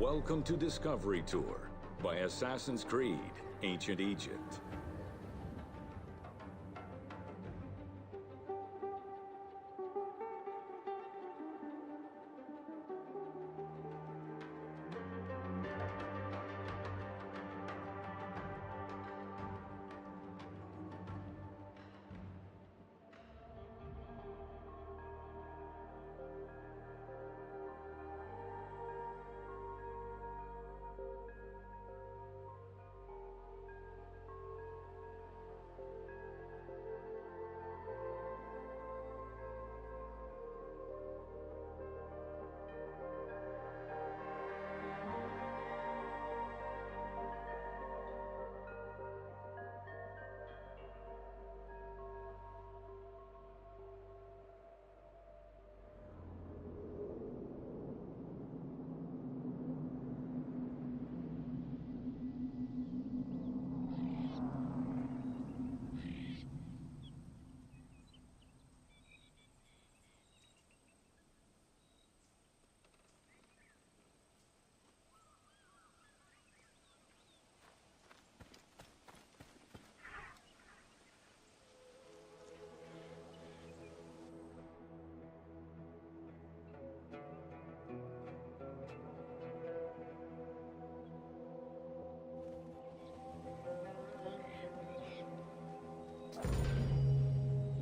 Welcome to Discovery Tour by Assassin's Creed, Ancient Egypt.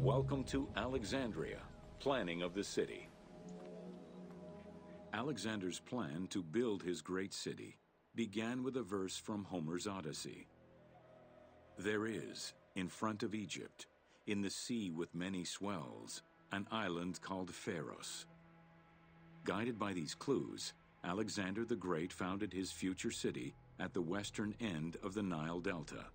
Welcome to Alexandria, planning of the city. Alexander's plan to build his great city began with a verse from Homer's Odyssey. There is, in front of Egypt, in the sea with many swells, an island called Pharos. Guided by these clues, Alexander the Great founded his future city at the western end of the Nile Delta.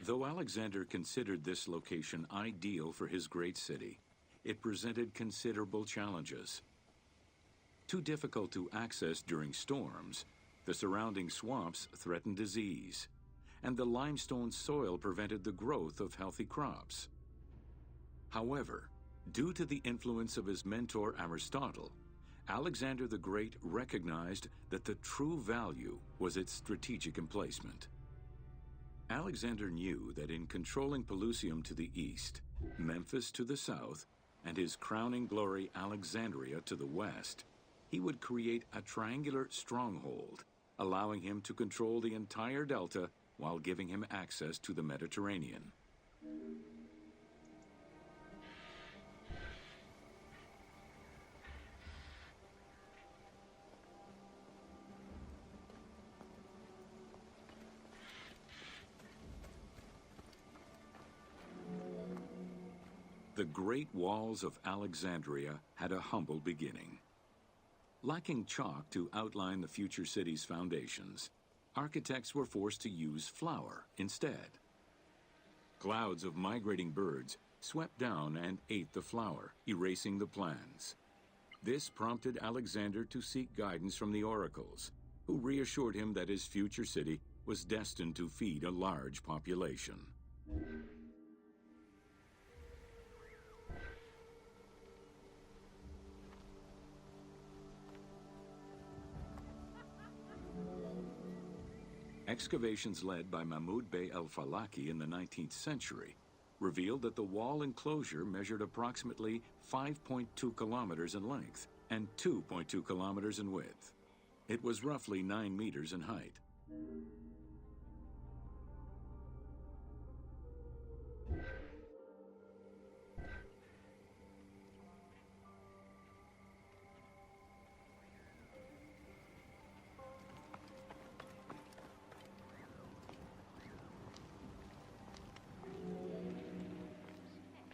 Though Alexander considered this location ideal for his great city, it presented considerable challenges. Too difficult to access during storms, the surrounding swamps threatened disease, and the limestone soil prevented the growth of healthy crops. However, due to the influence of his mentor Aristotle, Alexander the Great recognized that the true value was its strategic emplacement. Alexander knew that in controlling Pelusium to the east, Memphis to the south, and his crowning glory Alexandria to the west, he would create a triangular stronghold, allowing him to control the entire delta while giving him access to the Mediterranean. The Great Walls of Alexandria had a humble beginning. Lacking chalk to outline the future city's foundations, architects were forced to use flour instead. Clouds of migrating birds swept down and ate the flour, erasing the plans. This prompted Alexander to seek guidance from the oracles, who reassured him that his future city was destined to feed a large population. Excavations led by Mahmud Bey el-Falaki in the 19th century revealed that the wall enclosure measured approximately 5.2 kilometers in length and 2.2 kilometers in width. It was roughly 9 meters in height.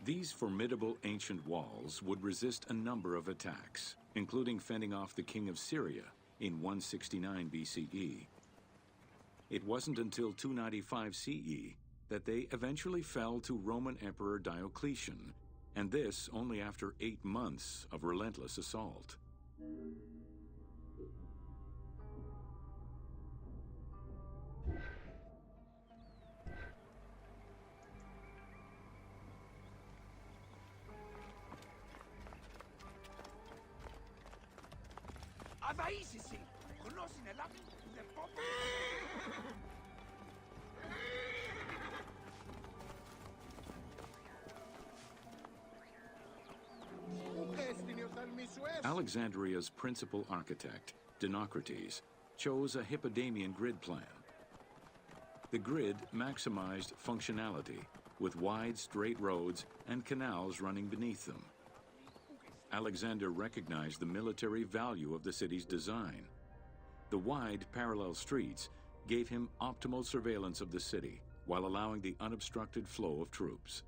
These formidable ancient walls would resist a number of attacks, including fending off the king of Syria in 169 BCE. It wasn't until 295 CE that they eventually fell to Roman Emperor Diocletian and this only after 8 months of relentless assault. Alexandria's principal architect, Dinocrates, chose a Hippodamian grid plan. The grid maximized functionality, with wide, straight roads and canals running beneath them. Alexander recognized the military value of the city's design. The wide, parallel streets gave him optimal surveillance of the city, while allowing the unobstructed flow of troops.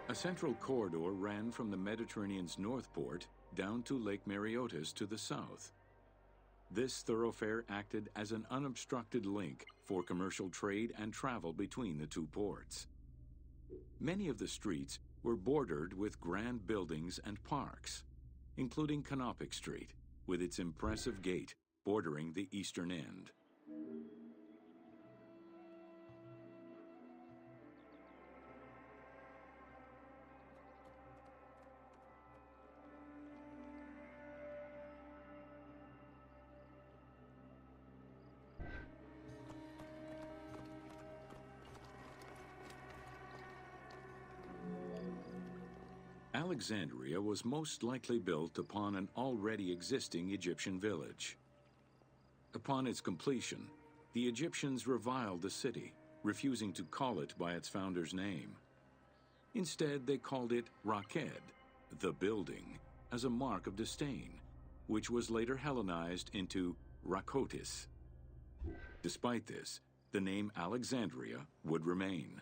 A central corridor ran from the Mediterranean's north port down to Lake Mareotis to the south. This thoroughfare acted as an unobstructed link for commercial trade and travel between the two ports. Many of the streets were bordered with grand buildings and parks, including Canopic Street, with its impressive gate bordering the eastern end. Alexandria was most likely built upon an already existing Egyptian village. Upon its completion, the Egyptians reviled the city, refusing to call it by its founder's name. Instead, they called it Raked, the building, as a mark of disdain, which was later Hellenized into Rakotis. Despite this, the name Alexandria would remain.